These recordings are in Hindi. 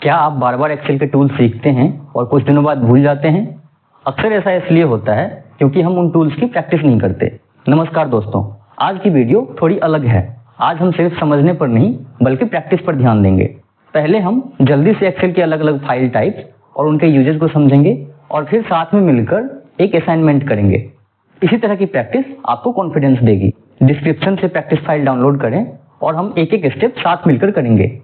क्या आप बार बार एक्सेल के टूल सीखते हैं और कुछ दिनों बाद भूल जाते हैं? अक्सर ऐसा इसलिए होता है क्योंकि हम उन टूल्स की प्रैक्टिस नहीं करते। नमस्कार दोस्तों, आज की वीडियो थोड़ी अलग है। आज हम सिर्फ समझने पर नहीं बल्कि प्रैक्टिस पर ध्यान देंगे। पहले हम जल्दी से एक्सेल के अलग अलग फाइल टाइप्स और उनके यूजेस को समझेंगे और फिर साथ में मिलकर एक असाइनमेंट करेंगे। इसी तरह की प्रैक्टिस आपको कॉन्फिडेंस देगी। डिस्क्रिप्शन से प्रैक्टिस फाइल डाउनलोड करें और हम एक एक स्टेप साथ मिलकर करेंगे।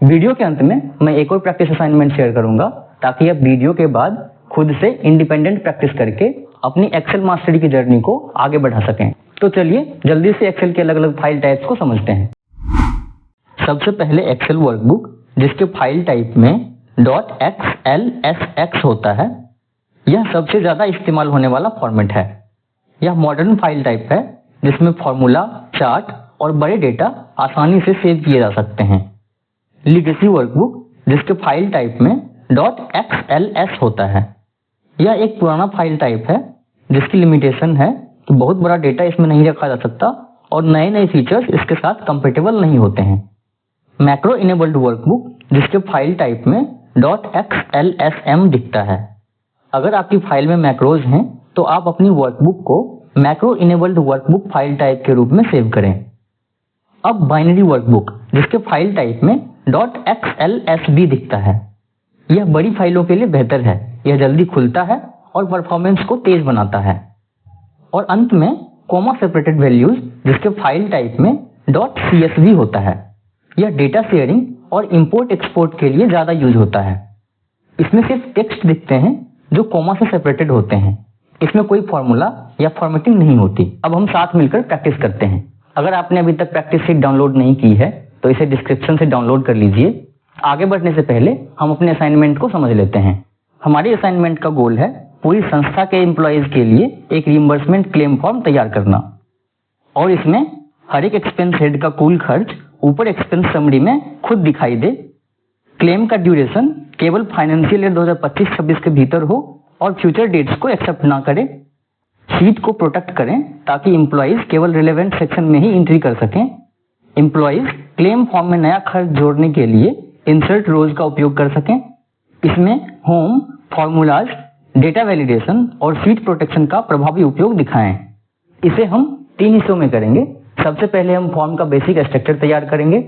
वीडियो के अंत में मैं एक और प्रैक्टिस असाइनमेंट शेयर करूंगा ताकि आप वीडियो के बाद खुद से इंडिपेंडेंट प्रैक्टिस करके अपनी एक्सेल मास्टरी की जर्नी को आगे बढ़ा सकें। तो चलिए जल्दी से एक्सेल के अलग अलग फाइल टाइप्स को समझते हैं। सबसे पहले एक्सेल वर्कबुक, जिसके फाइल टाइप में .xlsx होता है। यह सबसे ज्यादा इस्तेमाल होने वाला फॉर्मेट है। यह मॉडर्न फाइल टाइप है जिसमें फॉर्मूला, चार्ट और बड़े डेटा आसानी से सेव किए जा सकते हैं। लीगेसी वर्कबुक, जिसके फाइल टाइप में .xls होता है। यह एक पुराना फाइल टाइप है जिसकी लिमिटेशन है कि बहुत बड़ा डेटा इसमें नहीं रखा जा सकता और नए नए फीचर्स इसके साथ कंपेटेबल नहीं होते हैं। मैक्रो इनेबल्ड वर्कबुक, जिसके फाइल टाइप में .xlsm दिखता है। अगर आपकी फाइल में मैक्रोज हैं तो आप अपनी वर्कबुक को macro enabled workbook file type के रूप में सेव करें। अब बाइनरी वर्कबुक, जिसके फाइल टाइप में .xlsb दिखता है। यह बड़ी फाइलों के लिए बेहतर है। यह जल्दी खुलता है और परफॉर्मेंस को तेज बनाता है। और अंत में कॉमा सेपरेटेड वैल्यूज, जिसके फाइल टाइप में .csv होता है। यह डेटा शेयरिंग और इंपोर्ट एक्सपोर्ट के लिए ज्यादा यूज होता है। इसमें सिर्फ टेक्स्ट दिखते हैं जो कॉमा से सेपरेटेड होते हैं। इसमें कोई फॉर्मूला या फॉर्मेटिंग नहीं होती। अब हम साथ मिलकर प्रैक्टिस करते हैं। अगर आपने अभी तक प्रैक्टिस शीट डाउनलोड नहीं की है तो इसे डिस्क्रिप्शन से डाउनलोड कर लीजिए। आगे बढ़ने से पहले हम अपने असाइनमेंट को समझ लेते हैं। हमारी असाइनमेंट का गोल है पूरी संस्था के एम्प्लॉयज के लिए एक रिइंबर्समेंट क्लेम फॉर्म तैयार करना और इसमें हर एक एक्सपेंस हेड का कुल खर्च ऊपर एक्सपेंस समरी में खुद दिखाई दे। क्लेम का ड्यूरेशन केवल फाइनेंशियल ईयर 2025-26 के भीतर हो और फ्यूचर डेट्स को एक्सेप्ट ना करे। शीट को प्रोटेक्ट करें ताकि एम्प्लॉयज केवल रिलेवेंट सेक्शन में ही एंट्री कर सकें। एम्प्लॉयज क्लेम फॉर्म में नया खर्च जोड़ने के लिए इंसर्ट रोज का उपयोग कर सकें। इसमें होम, फॉर्मूलाज, डेटा वैलिडेशन और शीट प्रोटेक्शन का प्रभावी उपयोग दिखाएं। इसे हम 3 हिस्सों में करेंगे। सबसे पहले हम फॉर्म का बेसिक स्ट्रक्चर तैयार करेंगे,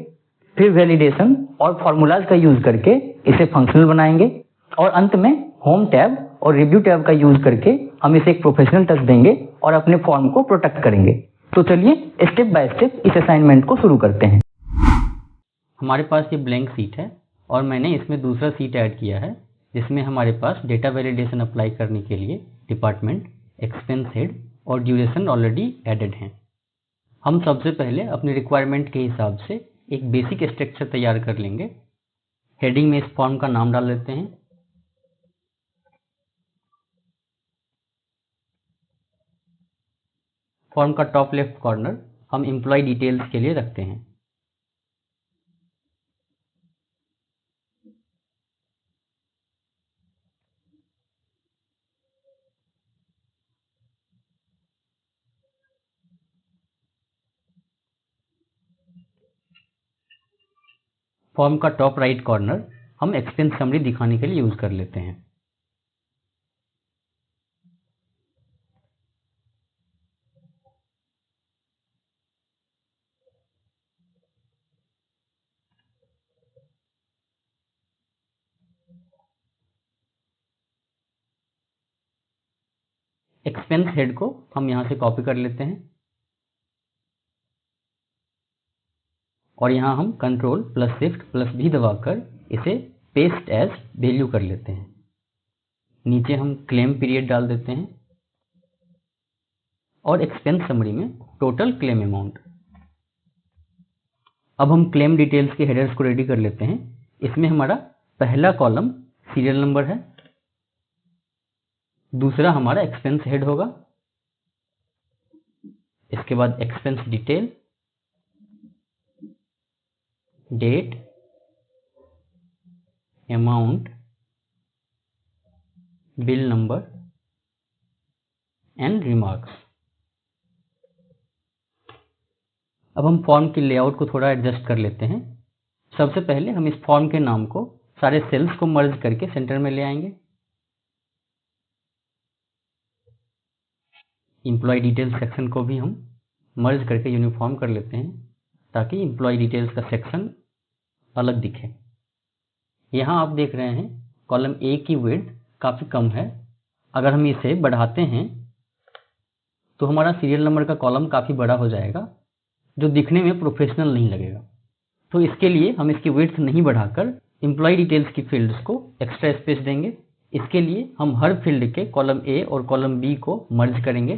फिर वैलिडेशन और फॉर्मूलाज का यूज करके इसे फंक्शनल बनाएंगे और अंत में होम टैब और रिव्यू टैब का यूज करके हम इसे एक प्रोफेशनल टच देंगे और अपने फॉर्म को प्रोटेक्ट करेंगे। तो चलिए स्टेप बाय स्टेप इस असाइनमेंट को शुरू करते हैं। हमारे पास ये ब्लैंक सीट है और मैंने इसमें दूसरा सीट ऐड किया है जिसमें हमारे पास डेटा वैलिडेशन अप्लाई करने के लिए डिपार्टमेंट, एक्सपेंस हेड और ड्यूरेशन ऑलरेडी एडेड हैं। हम सबसे पहले अपनी रिक्वायरमेंट के हिसाब से एक बेसिक स्ट्रक्चर तैयार कर लेंगे। हेडिंग में इस फॉर्म का नाम डाल लेते हैं। फॉर्म का टॉप लेफ्ट कॉर्नर हम एम्प्लॉय डिटेल्स के लिए रखते हैं। फॉर्म का टॉप राइट कॉर्नर हम एक्सपेंस समरी दिखाने के लिए यूज कर लेते हैं। एक्सपेंस हेड को हम यहां से कॉपी कर लेते हैं और यहां हम Ctrl+Shift+V दबाकर इसे पेस्ट एज वैल्यू कर लेते हैं। नीचे हम क्लेम पीरियड डाल देते हैं और एक्सपेंस समरी में टोटल क्लेम अमाउंट। अब हम क्लेम डिटेल्स के हेडर्स को रेडी कर लेते हैं। इसमें हमारा पहला कॉलम सीरियल नंबर है, दूसरा हमारा एक्सपेंस हेड होगा, इसके बाद expense detail, date, amount, bill number and remarks. अब हम फॉर्म की लेआउट को थोड़ा एडजस्ट कर लेते हैं। सबसे पहले हम इस फॉर्म के नाम को सारे सेल्स को मर्ज करके सेंटर में ले आएंगे। एम्प्लॉय डिटेल्स सेक्शन को भी हम मर्ज करके यूनिफॉर्म कर लेते हैं ताकि एम्प्लॉय डिटेल्स का सेक्शन अलग दिखे। यहाँ आप देख रहे हैं कॉलम ए की विड्थ काफ़ी कम है। अगर हम इसे बढ़ाते हैं तो हमारा सीरियल नंबर का कॉलम काफ़ी बड़ा हो जाएगा, जो दिखने में प्रोफेशनल नहीं लगेगा। तो इसके लिए हम इसकी विड्थ नहीं बढ़ाकर एम्प्लॉय डिटेल्स की फील्ड्स को एक्स्ट्रा स्पेस देंगे। इसके लिए हम हर फील्ड के कॉलम ए और कॉलम बी को मर्ज करेंगे।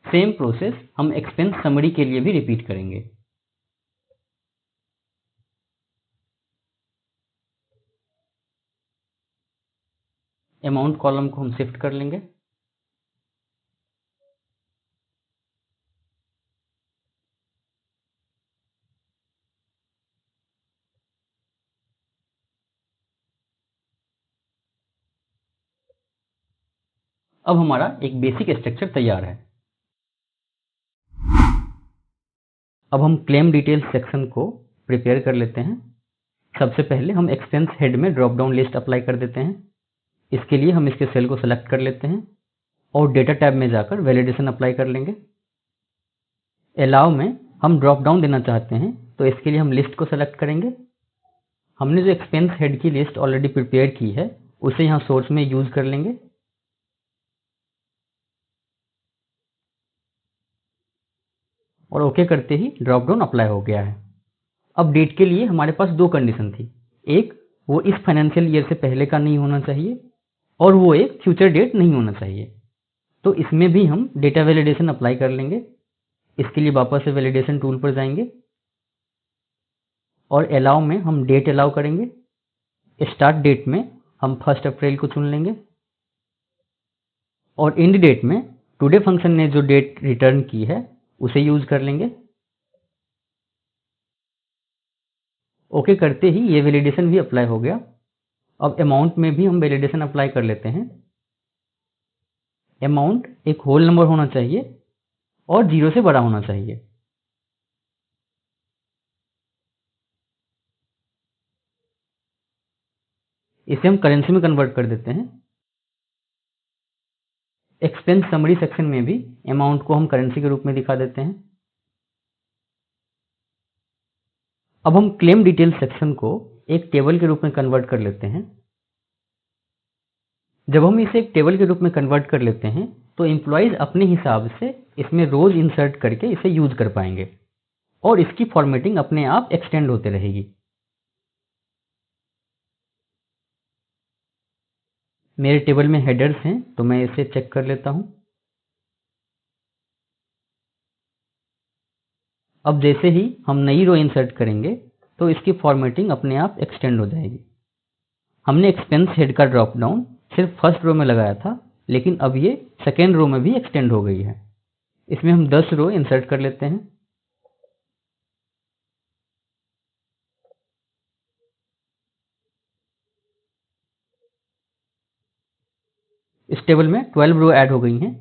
सेम प्रोसेस हम एक्सपेंस समरी के लिए भी रिपीट करेंगे। अमाउंट कॉलम को हम शिफ्ट कर लेंगे। अब हमारा एक बेसिक स्ट्रक्चर तैयार है। अब हम क्लेम डिटेल्स सेक्शन को प्रिपेयर कर लेते हैं। सबसे पहले हम एक्सपेंस हेड में ड्रॉप डाउन लिस्ट अप्लाई कर देते हैं। इसके लिए हम इसके सेल को सेलेक्ट कर लेते हैं और डेटा टैब में जाकर वैलिडेशन अप्लाई कर लेंगे। अलाउ में हम ड्रॉप डाउन देना चाहते हैं तो इसके लिए हम लिस्ट को सेलेक्ट करेंगे। हमने जो एक्सपेंस हेड की लिस्ट ऑलरेडी प्रिपेयर की है उसे यहाँ सोर्स में यूज कर लेंगे। और ओके करते ही ड्रॉप डाउन अप्लाई हो गया है। अब डेट के लिए हमारे पास दो कंडीशन थी। एक, वो इस फाइनेंशियल ईयर से पहले का नहीं होना चाहिए और वो एक फ्यूचर डेट नहीं होना चाहिए। तो इसमें भी हम डेटा वैलिडेशन अप्लाई कर लेंगे। इसके लिए वापस से वैलिडेशन टूल पर जाएंगे और अलाउ में हम डेट अलाउ करेंगे। स्टार्ट डेट में हम 1 अप्रैल को चुन लेंगे और एंड डेट में टुडे फंक्शन ने जो डेट रिटर्न की है उसे यूज कर लेंगे। ओके करते ही ये वैलिडेशन भी अप्लाई हो गया। अब अमाउंट में भी हम वैलिडेशन अप्लाई कर लेते हैं। अमाउंट एक होल नंबर होना चाहिए और 0 से बड़ा होना चाहिए। इसे हम करेंसी में कन्वर्ट कर देते हैं। एक्सपेंस समरी सेक्शन में भी अमाउंट को हम करेंसी के रूप में दिखा देते हैं। अब हम क्लेम डिटेल सेक्शन को एक टेबल के रूप में कन्वर्ट कर लेते हैं। जब हम इसे एक टेबल के रूप में कन्वर्ट कर लेते हैं तो एम्प्लॉयज अपने हिसाब से इसमें रोज इंसर्ट करके इसे यूज कर पाएंगे और इसकी फॉर्मेटिंग अपने आप एक्सटेंड होते रहेगी। मेरे टेबल में हेडर्स हैं तो मैं इसे चेक कर लेता हूं। अब जैसे ही हम नई रो इंसर्ट करेंगे तो इसकी फॉर्मेटिंग अपने आप एक्सटेंड हो जाएगी। हमने एक्सपेंस हेड का ड्रॉप डाउन सिर्फ फर्स्ट रो में लगाया था, लेकिन अब ये सेकेंड रो में भी एक्सटेंड हो गई है। इसमें हम 10 रो इंसर्ट कर लेते हैं। इस टेबल में 12 रो ऐड हो गई हैं।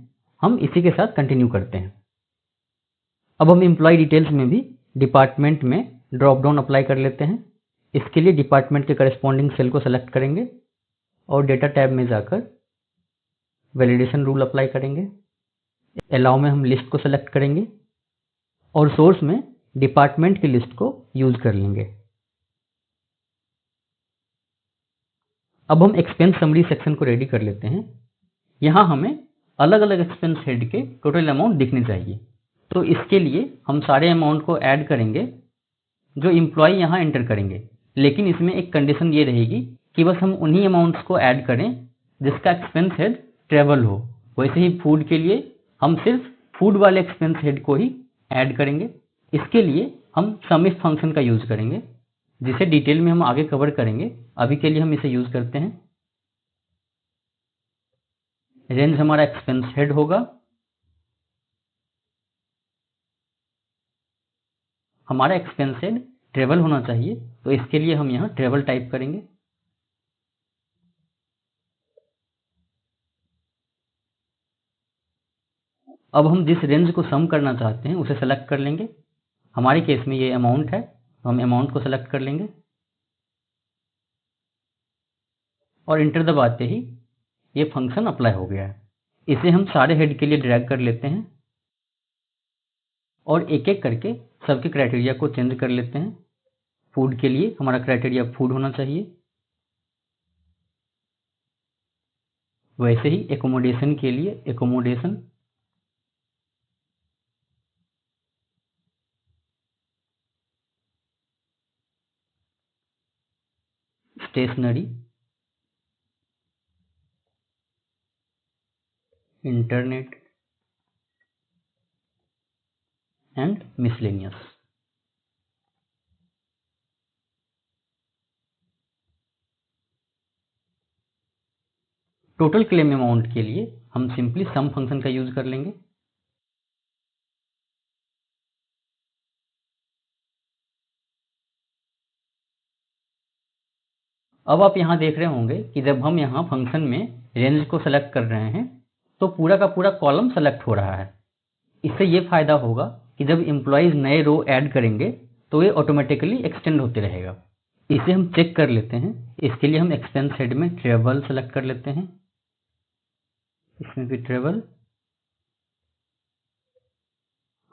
हम इसी के साथ कंटिन्यू करते हैं। अब हम एम्प्लॉय डिटेल्स में भी डिपार्टमेंट में ड्रॉप डाउन अप्लाई कर लेते हैं। इसके लिए डिपार्टमेंट के करस्पॉन्डिंग सेल को सेलेक्ट करेंगे और डेटा टैब में जाकर वैलिडेशन रूल अप्लाई करेंगे। अलाउ में हम लिस्ट को सेलेक्ट करेंगे और सोर्स में डिपार्टमेंट की लिस्ट को यूज कर लेंगे। अब हम एक्सपेंस समरी सेक्शन को रेडी कर लेते हैं। यहाँ हमें अलग अलग एक्सपेंस हेड के टोटल अमाउंट दिखने चाहिए। तो इसके लिए हम सारे अमाउंट को ऐड करेंगे जो एम्प्लॉय यहाँ एंटर करेंगे, लेकिन इसमें एक कंडीशन ये रहेगी कि बस हम उन्हीं अमाउंट्स को ऐड करें जिसका एक्सपेंस हेड ट्रेवल हो। वैसे ही फूड के लिए हम सिर्फ फूड वाले एक्सपेंस हेड को ही ऐड करेंगे। इसके लिए हम सम इफ फंक्शन का यूज करेंगे, जिसे डिटेल में हम आगे कवर करेंगे। अभी के लिए हम इसे यूज करते हैं। रेंज हमारा एक्सपेंस हेड होगा। हमारा एक्सपेंस हेड ट्रेवल होना चाहिए, तो इसके लिए हम यहाँ ट्रेवल टाइप करेंगे। अब हम जिस रेंज को सम करना चाहते हैं उसे सेलेक्ट कर लेंगे। हमारे केस में ये अमाउंट है, तो हम अमाउंट को सेलेक्ट कर लेंगे और इंटर दबाते ही ये फंक्शन अप्लाई हो गया है। इसे हम सारे हेड के लिए ड्रैग कर लेते हैं और एक एक करके सबके क्राइटेरिया को चेंज कर लेते हैं। फूड के लिए हमारा क्राइटेरिया फूड होना चाहिए, वैसे ही एकोमोडेशन के लिए accommodation, stationery, internet and miscellaneous. Total claim amount के लिए हम सिंपली सम फंक्शन का यूज कर लेंगे। अब आप यहाँ देख रहे होंगे कि जब हम यहाँ फंक्शन में रेंज को सेलेक्ट कर रहे हैं तो पूरा का पूरा कॉलम सेलेक्ट हो रहा है। इससे ये फायदा होगा कि जब एम्प्लॉयज नए रो ऐड करेंगे तो ये ऑटोमेटिकली एक्सटेंड होते रहेगा। इसे हम चेक कर लेते हैं। इसके लिए हम एक्सपेंस हेड में ट्रेवल सेलेक्ट कर लेते हैं, इसमें भी travel,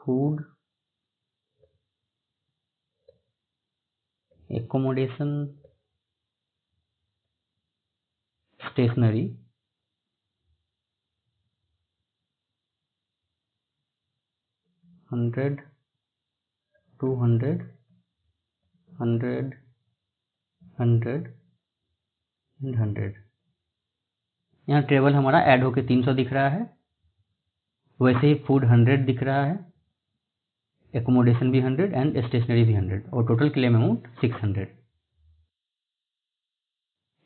food, accommodation, stationery, hundred, 200, 100, 100 and 100। यहाँ ट्रेवल हमारा ऐड होके 300 दिख रहा है, वैसे ही फूड 100 दिख रहा है, एकोमोडेशन भी 100 एंड स्टेशनरी भी 100 और टोटल क्लेम अमाउंट 600।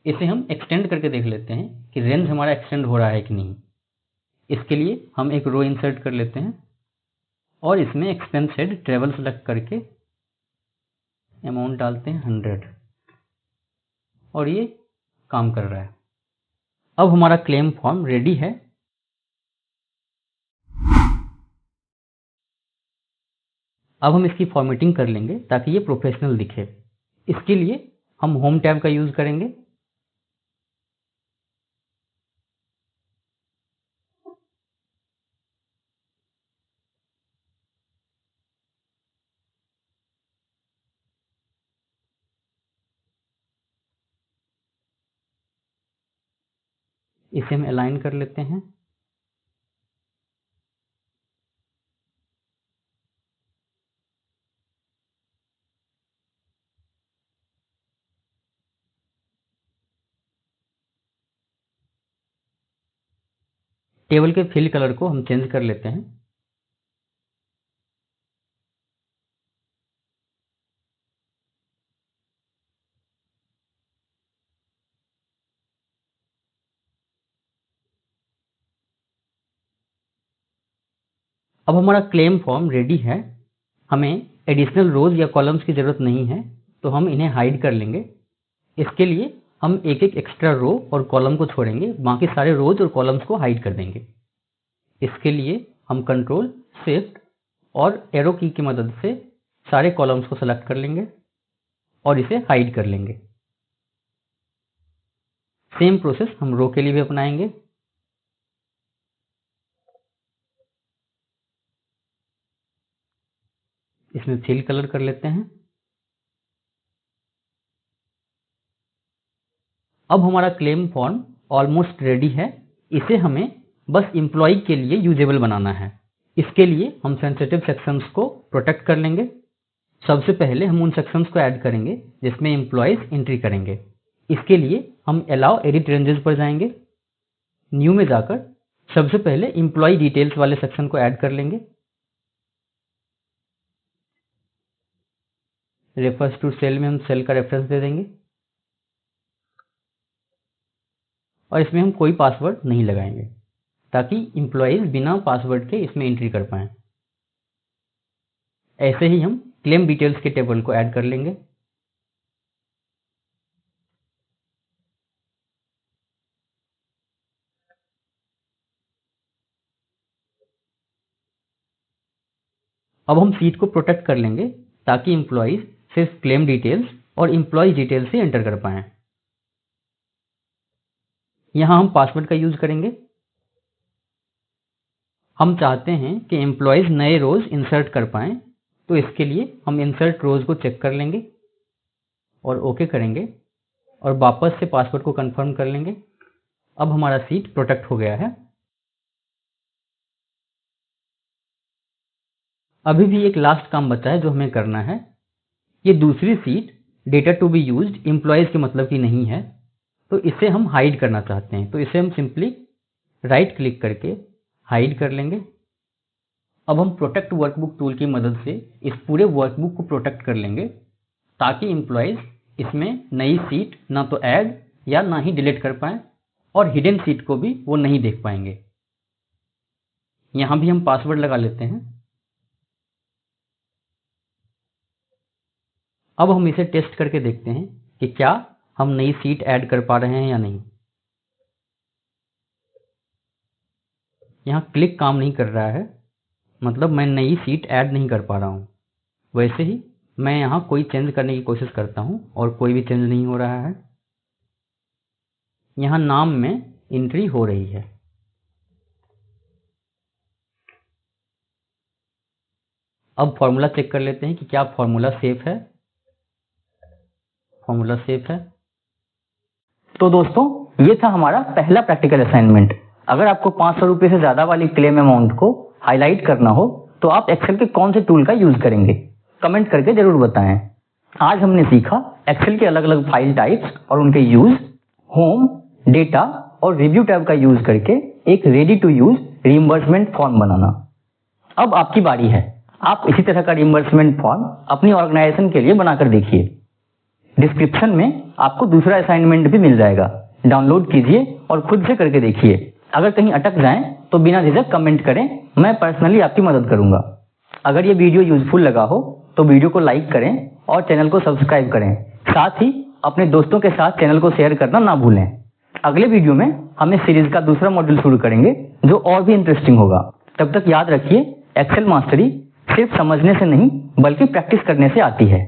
इसे हम एक्सटेंड करके देख लेते हैं कि रेंज हमारा एक्सटेंड हो रहा है कि नहीं। इसके लिए हम एक रो इंसर्ट कर लेते हैं और इसमें एक्सपेंस हेड ट्रेवल सेलेक्ट करके अमाउंट डालते हैं 100 और ये काम कर रहा है। अब हमारा क्लेम फॉर्म रेडी है। अब हम इसकी फॉर्मेटिंग कर लेंगे ताकि ये प्रोफेशनल दिखे। इसके लिए हम होम टैब का यूज करेंगे। इसे हम अलाइन कर लेते हैं। टेबल के फिल कलर को हम चेंज कर लेते हैं। अब हमारा क्लेम फॉर्म रेडी है। हमें एडिशनल रोज या कॉलम्स की जरूरत नहीं है, तो हम इन्हें हाइड कर लेंगे। इसके लिए हम एक एक एक्स्ट्रा रो और कॉलम को छोड़ेंगे, बाकी सारे रोज और कॉलम्स को हाइड कर देंगे। इसके लिए हम कंट्रोल शिफ्ट और एरो की मदद से सारे कॉलम्स को सेलेक्ट कर लेंगे और इसे हाइड कर लेंगे। सेम प्रोसेस हम रो के लिए भी अपनाएंगे। इसमें फिल कलर कर लेते हैं। अब हमारा क्लेम फॉर्म ऑलमोस्ट रेडी है। इसे हमें बस एम्प्लॉय के लिए यूजेबल बनाना है। इसके लिए हम सेंसिटिव सेक्शंस को प्रोटेक्ट कर लेंगे। सबसे पहले हम उन सेक्शंस को ऐड करेंगे जिसमें एम्प्लॉयज एंट्री करेंगे। इसके लिए हम अलाउ एडिट रेंजेस पर जाएंगे। न्यू में जाकर सबसे पहले एम्प्लॉय डिटेल्स वाले सेक्शन को ऐड कर लेंगे। रेफर्स टू सेल में हम सेल का रेफरेंस दे देंगे और इसमें हम कोई पासवर्ड नहीं लगाएंगे ताकि एम्प्लॉयज बिना पासवर्ड के इसमें एंट्री कर पाएं। ऐसे ही हम क्लेम डिटेल्स के टेबल को ऐड कर लेंगे। अब हम सीट को प्रोटेक्ट कर लेंगे ताकि एम्प्लॉइज सिर्फ क्लेम डिटेल्स और एम्प्लॉय डिटेल्स से एंटर कर पाएं। यहां हम पासवर्ड का यूज करेंगे। हम चाहते हैं कि एम्प्लॉइज नए रोज इंसर्ट कर पाएं, तो इसके लिए हम इंसर्ट रोज को चेक कर लेंगे और ओके करेंगे और वापस से पासवर्ड को कंफर्म कर लेंगे। अब हमारा सीट प्रोटेक्ट हो गया है। अभी भी एक लास्ट काम बचा है जो हमें करना है। ये दूसरी sheet data to be used employees के मतलब की नहीं है, तो इसे हम हाइड करना चाहते हैं। तो इसे हम सिंपली राइट क्लिक करके हाइड कर लेंगे। अब हम प्रोटेक्ट वर्कबुक टूल की मदद से इस पूरे वर्कबुक को प्रोटेक्ट कर लेंगे ताकि एम्प्लॉइज इसमें नई सीट ना तो ऐड या ना ही डिलीट कर पाएं और हिडन सीट को भी वो नहीं देख पाएंगे। यहां भी हम पासवर्ड लगा लेते हैं। अब हम इसे टेस्ट करके देखते हैं कि क्या हम नई सीट ऐड कर पा रहे हैं या नहीं। यहाँ क्लिक काम नहीं कर रहा है, मतलब मैं नई सीट ऐड नहीं कर पा रहा हूँ। वैसे ही मैं यहाँ कोई चेंज करने की कोशिश करता हूँ और कोई भी चेंज नहीं हो रहा है। यहाँ नाम में एंट्री हो रही है। अब फॉर्मूला चेक कर लेते हैं कि क्या फॉर्मूला सेफ है। फॉर्मूला सेफ है। तो दोस्तों, ये था हमारा पहला प्रैक्टिकल असाइनमेंट। अगर आपको 500 रुपये से ज्यादा वाली क्लेम अमाउंट को हाईलाइट करना हो तो आप एक्सेल के कौन से टूल का यूज करेंगे, कमेंट करके जरूर बताएं। आज हमने सीखा एक्सेल के अलग अलग फाइल टाइप्स और उनके यूज, होम, डेटा और रिव्यू टैब का यूज करके एक ready to use reimbursement form बनाना। अब आपकी बारी है। आप इसी तरह का रिइंबर्समेंट फॉर्म अपनी ऑर्गेनाइजेशन के लिए बनाकर देखिए। डिस्क्रिप्शन में आपको दूसरा असाइनमेंट भी मिल जाएगा, डाउनलोड कीजिए और खुद से करके देखिए। अगर कहीं अटक जाएं तो बिना झिझक कमेंट करें, मैं पर्सनली आपकी मदद करूंगा। अगर ये वीडियो यूजफुल लगा हो तो वीडियो को लाइक करें और चैनल को सब्सक्राइब करें। साथ ही अपने दोस्तों के साथ चैनल को शेयर करना ना भूलें। अगले वीडियो में हम इस सीरीज का दूसरा मॉड्यूल शुरू करेंगे जो और भी इंटरेस्टिंग होगा। तब तक याद रखिए, एक्सेल मास्टरी सिर्फ समझने से नहीं बल्कि प्रैक्टिस करने से आती है।